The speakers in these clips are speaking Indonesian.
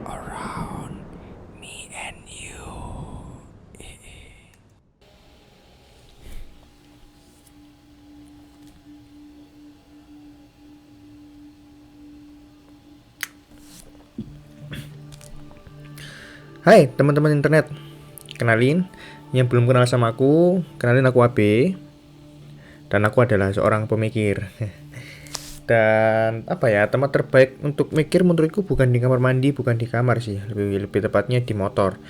Around me and you. Hai teman-teman internet, kenalin, yang belum kenal sama aku, kenalin aku AB, dan aku adalah seorang pemikir. Dan apa ya, tempat terbaik untuk mikir menurutku bukan di kamar mandi, bukan di kamar sih, lebih tepatnya di motor.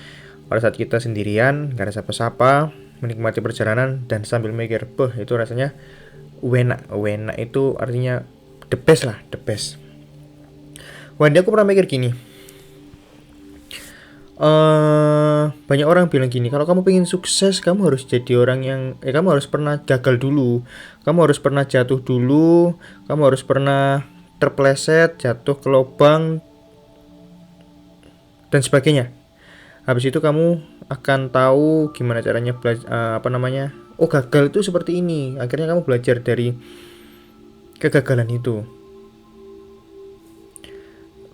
Pada saat kita sendirian, gak ada siapa-siapa, menikmati perjalanan dan sambil mikir, itu rasanya enak. Enak itu artinya the best lah, the best. Wandi aku pernah mikir gini, banyak orang bilang gini, kalau kamu pengen sukses kamu harus jadi orang yang kamu harus pernah gagal dulu, kamu harus pernah jatuh dulu, kamu harus pernah terpleset, jatuh ke lubang dan sebagainya. Habis itu kamu akan tahu gimana caranya oh gagal itu seperti ini. Akhirnya kamu belajar dari kegagalan itu.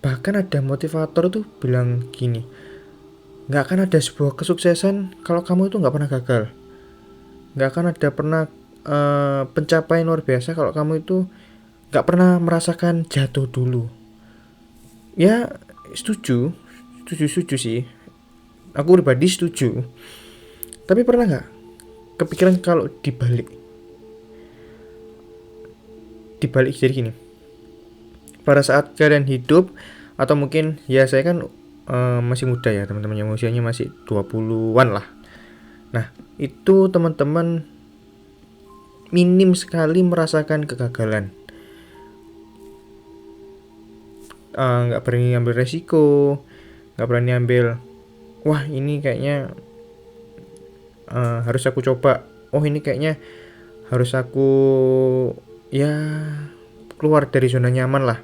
Bahkan ada motivator tuh bilang gini, nggak akan ada sebuah kesuksesan kalau kamu itu nggak pernah gagal. Nggak akan ada pernah pencapaian luar biasa kalau kamu itu nggak pernah merasakan jatuh dulu. Ya setuju sih. Aku pribadi setuju. Tapi pernah nggak kepikiran kalau dibalik jadi gini? Pada saat kalian hidup atau mungkin ya saya kan masih muda ya teman-teman, yang usianya masih 20-an lah. Nah, itu teman-teman minim sekali merasakan kegagalan. Nggak berani ambil resiko, nggak berani ambil, wah ini kayaknya harus aku coba, oh ini kayaknya harus aku ya keluar dari zona nyaman lah.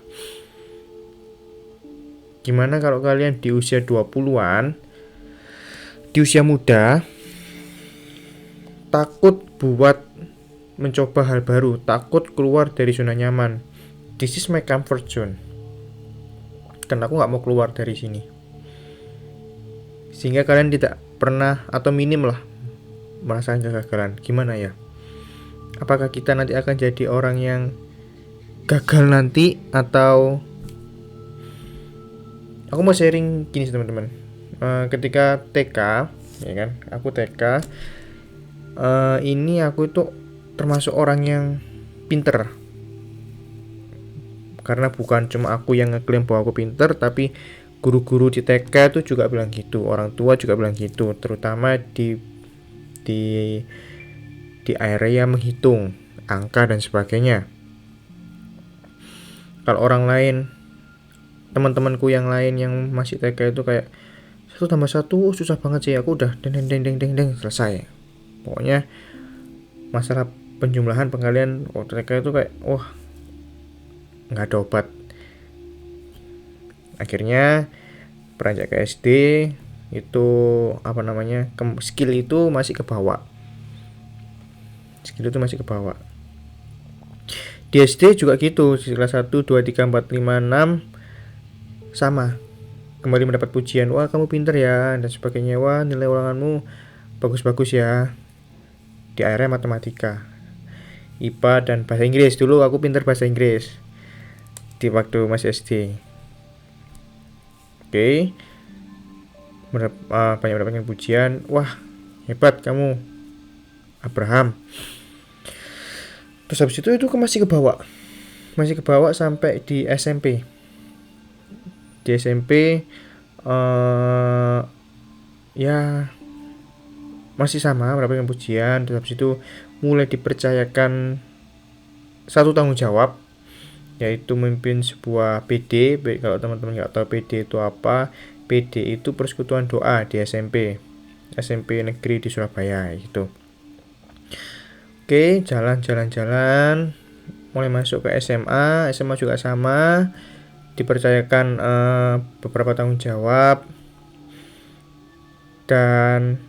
Gimana kalau kalian di usia 20-an, di usia muda, takut buat mencoba hal baru, takut keluar dari zona nyaman. This is my comfort zone. Dan aku gak mau keluar dari sini. Sehingga kalian tidak pernah atau minim lah merasakan kegagalan. Gimana ya? Apakah kita nanti akan jadi orang yang gagal nanti, atau aku mau sharing gini sih teman-teman. Ketika TK, ya kan, aku TK, ini aku itu termasuk orang yang pinter. Karena bukan cuma aku yang ngeklaim bahwa aku pinter, tapi guru-guru di TK itu juga bilang gitu, orang tua juga bilang gitu, terutama di area menghitung angka dan sebagainya. Kalau orang lain, teman-temanku yang lain yang masih TK itu kayak 1+1 susah banget sih, aku udah deng selesai. Pokoknya masalah penjumlahan pengalian TK itu kayak wah nggak ada obat. Akhirnya beranjak ke SD itu skill itu masih kebawa. Di SD juga gitu, di kelas 1, 2, 3, 4, 5, 6 sama, kembali mendapat pujian, wah kamu pinter ya dan sebagainya, wah nilai ulanganmu bagus-bagus ya. Di area matematika, IPA dan bahasa Inggris. Dulu aku pinter bahasa Inggris di waktu masih SD. Oke. Banyak mendapatkan pujian, wah hebat kamu Abraham. Terus habis itu masih kebawa sampai di SMP. Di SMP ya masih sama mendapatkan pujian. Terus habis itu mulai dipercayakan satu tanggung jawab, yaitu memimpin sebuah PD. Kalau teman-teman nggak tahu PD itu apa, PD itu persekutuan doa di SMP negeri di Surabaya gitu. Oke, jalan, mulai masuk ke SMA juga sama, dipercayakan beberapa tanggung jawab, dan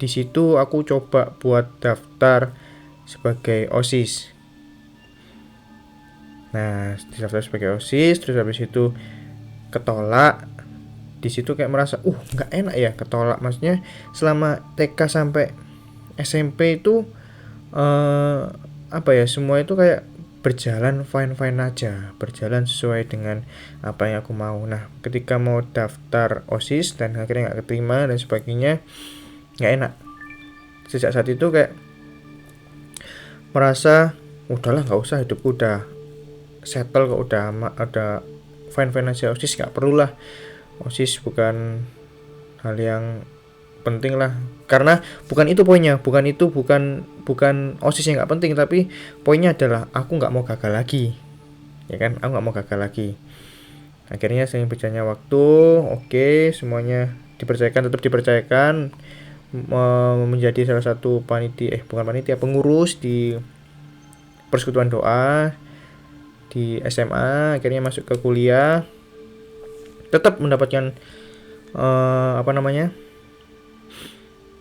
di situ aku coba buat daftar sebagai OSIS. Nah, didaftar sebagai OSIS, terus habis itu ketolak. Di situ kayak merasa, nggak enak ya ketolak. Maksudnya selama TK sampai SMP itu apa ya, semua itu kayak berjalan fine-fine aja, berjalan sesuai dengan apa yang aku mau. Nah, ketika mau daftar OSIS dan akhirnya nggak keterima dan sebagainya, nggak enak. Sejak saat itu kayak merasa udahlah, nggak usah, hidupku udah settle kok, udah ada fine-fine aja. OSIS nggak perlu lah, OSIS bukan hal yang penting lah, karena bukan itu poinnya, bukan OSIS yang nggak penting, tapi poinnya adalah aku nggak mau gagal lagi, ya kan, aku nggak mau gagal lagi. Akhirnya seiring berjalannya waktu, oke, semuanya dipercayakan, tetap dipercayakan menjadi salah satu bukan panitia, pengurus di persekutuan doa di SMA. Akhirnya masuk ke kuliah, tetap mendapatkan apa namanya,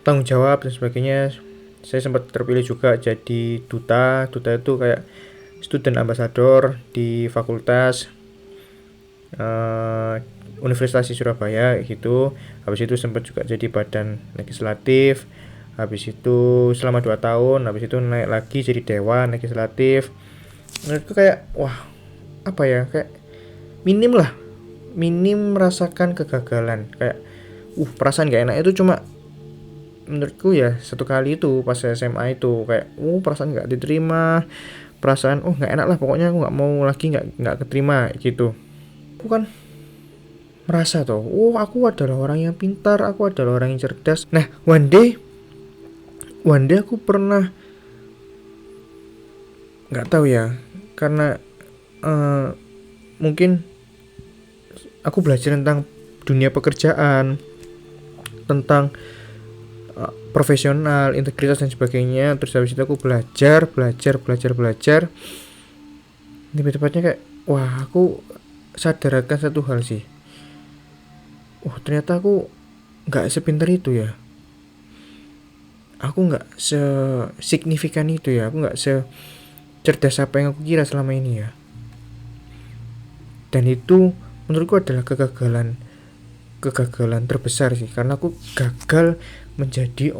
tanggung jawab dan sebagainya. Saya sempat terpilih juga jadi duta itu kayak student ambassador di fakultas Universitas di Surabaya gitu. Habis itu sempat juga jadi badan legislatif. Habis itu selama 2 tahun, habis itu naik lagi jadi dewan legislatif. Menurutku kayak wah, apa ya, kayak minim merasakan kegagalan. Kayak perasaan gak enak itu cuma menurutku ya satu kali itu pas SMA itu, kayak perasaan nggak diterima, perasaan nggak enak lah, pokoknya aku nggak mau lagi, nggak keterima gitu. Aku kan merasa tuh, aku adalah orang yang pintar, aku adalah orang yang cerdas. Nah, one day aku pernah, nggak tahu ya, karena mungkin aku belajar tentang dunia pekerjaan, tentang profesional, integritas dan sebagainya. Terus habis itu aku belajar. Lebih tepatnya kayak, aku sadarkan satu hal sih. Ternyata aku nggak sepintar itu ya. Aku nggak sesignifikan itu ya. Aku nggak secerdas apa yang aku kira selama ini ya. Dan itu menurutku adalah kegagalan terbesar sih, karena aku gagal menjadi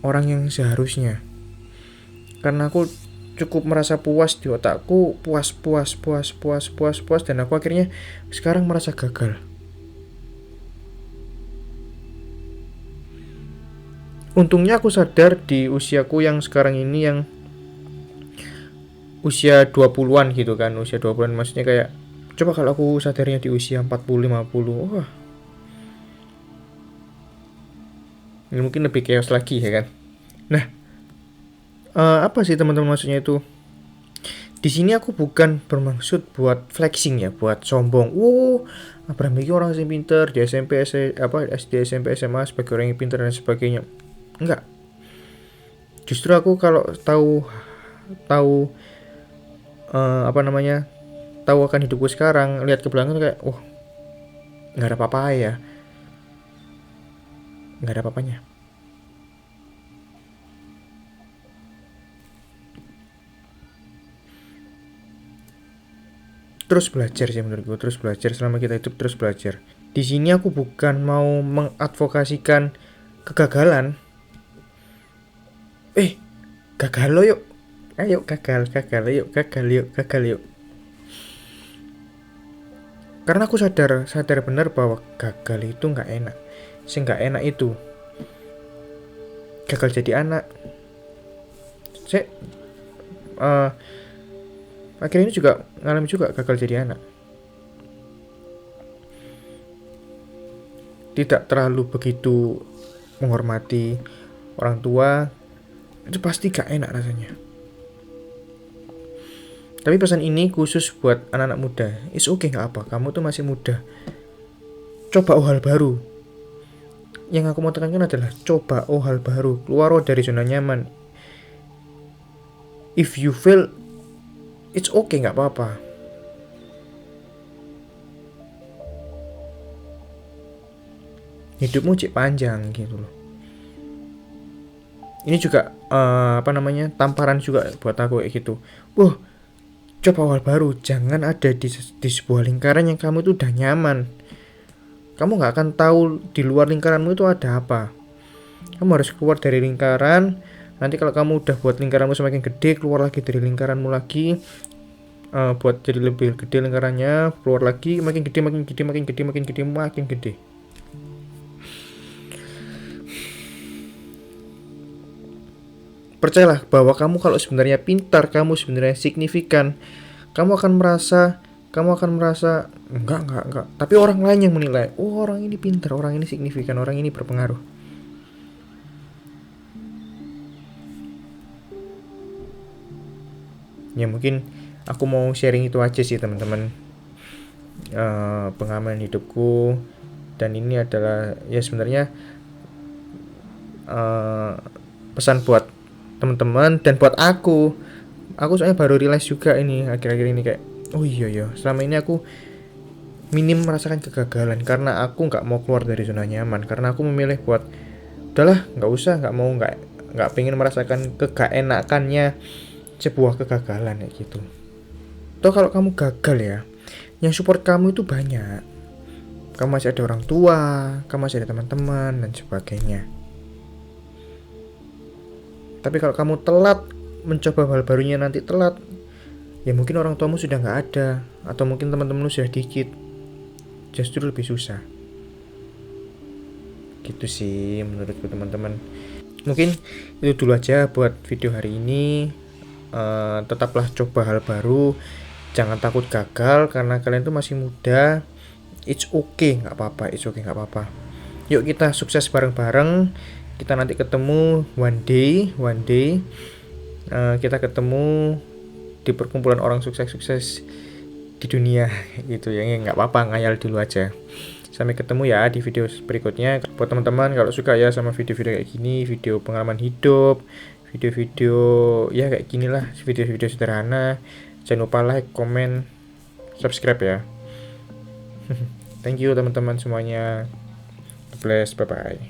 orang yang seharusnya. Karena aku cukup merasa puas di otakku, puas, dan aku akhirnya sekarang merasa gagal. Untungnya aku sadar di usiaku yang sekarang ini, yang usia 20-an gitu kan, usia 20-an, maksudnya kayak coba kalau aku sadarnya di usia 40 50, ini mungkin lebih chaos lagi ya kan. Nah, apa sih teman-teman maksudnya itu? Di sini aku bukan bermaksud buat flexing ya, buat sombong. Abraham ini orang yang pintar di SMP, SD, SMP, SMA sebagai orang yang pintar dan sebagainya. Enggak. Justru aku kalau tahu tahu akan hidupku sekarang, lihat ke belakang kayak, nggak ada apa-apa ya, nggak ada apa-apanya. Terus belajar sih menurutku, terus belajar selama kita hidup, terus belajar. Di sini aku bukan mau mengadvokasikan kegagalan. Gagal lo yuk, ayo gagal yuk, gagal yuk. Karena aku sadar benar bahwa gagal itu nggak enak. Nggak enak itu gagal jadi anak. Saya akhirnya ini juga ngalami juga gagal jadi anak. Tidak terlalu begitu menghormati orang tua, itu pasti gak enak rasanya. Tapi pesan ini khusus buat anak-anak muda. It's okay, gak apa, kamu tuh masih muda. Coba hal baru. Yang aku mau tekankan adalah coba hal baru. Keluar dari zona nyaman. If you fail, it's okay, gak apa-apa. Hidupmu cik panjang gitu loh. Ini juga tamparan juga buat aku kayak gitu. Wah, coba hal baru, jangan ada di sebuah lingkaran yang kamu itu udah nyaman. Kamu nggak akan tahu di luar lingkaranmu itu ada apa. Kamu harus keluar dari lingkaran. Nanti kalau kamu udah buat lingkaranmu semakin gede, keluar lagi dari lingkaranmu lagi, buat jadi lebih gede lingkarannya, keluar lagi, makin gede, makin gede, makin gede, makin gede, makin gede. Percayalah bahwa kamu kalau sebenarnya pintar, kamu sebenarnya signifikan, kamu akan merasa enggak. Tapi orang lain yang menilai, oh orang ini pintar, orang ini signifikan, orang ini berpengaruh. Ya mungkin aku mau sharing itu aja sih teman-teman, pengalaman hidupku. Dan ini adalah ya sebenarnya pesan buat teman-teman dan buat aku soalnya baru realize juga ini akhir-akhir ini kayak, oh iya ya, selama ini aku minim merasakan kegagalan karena aku nggak mau keluar dari zona nyaman, karena aku memilih buat udahlah, nggak pengen merasakan kegak-enakannya sebuah kegagalan kayak gitu. Toh kalau kamu gagal ya, yang support kamu itu banyak. Kamu masih ada orang tua, kamu masih ada teman-teman dan sebagainya. Tapi kalau kamu telat mencoba hal barunya, nanti telat, ya mungkin orang tuamu sudah nggak ada, atau mungkin teman-temanmu sudah dikit, justru lebih susah. Gitu sih menurutku teman-teman. Mungkin itu dulu aja buat video hari ini. Tetaplah coba hal baru, jangan takut gagal karena kalian tuh masih muda. It's okay, nggak apa-apa. Yuk kita sukses bareng-bareng. Kita nanti ketemu one day. Kita ketemu di perkumpulan orang sukses di dunia gitu ya. Nggak apa-apa, ngayal dulu aja. Sampai ketemu ya di video berikutnya. Buat teman-teman kalau suka ya sama video-video kayak gini, video pengalaman hidup, video-video ya kayak gini lah, video-video sederhana, jangan lupa like, comment, subscribe ya. Thank you teman-teman semuanya. God bless, bye bye.